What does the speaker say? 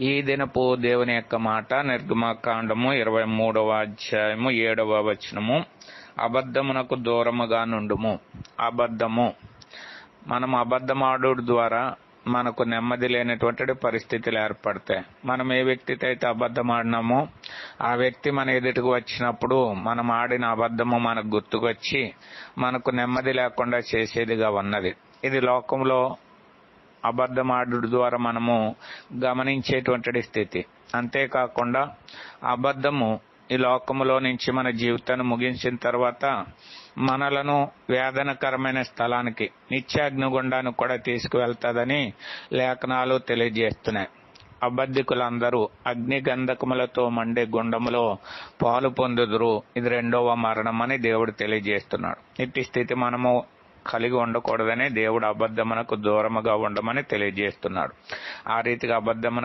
ఈ దినపు దేవుని యొక్క మాట నిర్గమకాండము 23వ అధ్యాయము 7వ వచనము. అబద్ధమునకు దూరముగా నుండుము. అబద్ధము, మనం అబద్ధమాడు ద్వారా మనకు నెమ్మది లేనటువంటి పరిస్థితులు ఏర్పడతాయి. మనం ఏ వ్యక్తితో అయితే అబద్ధమాడినామో ఆ వ్యక్తి మన ఎదుటికి వచ్చినప్పుడు మనం ఆడిన అబద్ధము మనకు గుర్తుకొచ్చి మనకు నెమ్మది లేకుండా చేసేదిగా ఉన్నది. ఇది లోకంలో అబద్ధమాడు ద్వారా మనము గమనించేటువంటి స్థితి. అంతేకాకుండా అబద్ధము ఈ లోకములో నుంచి మన జీవితాన్ని ముగించిన తర్వాత మనలను వేదనకరమైన స్థలానికి, నిత్యాగ్నిగుండానికి కూడా తీసుకువెళ్తాదని లేఖనాలు తెలియజేస్తున్నాయి. అబద్ధికులందరూ అగ్ని గంధకములతో మండే గుండములో పాలు పొందుదురు. ఇది 2వ మరణం అని దేవుడు తెలియజేస్తున్నాడు. ఇట్టి స్థితి మనము కలిగి ఉండకూడదని దేవుడు అబద్ధమునకు దూరముగా ఉండమని తెలియజేస్తున్నాడు. ఆ రీతిగా అబద్ధమునకు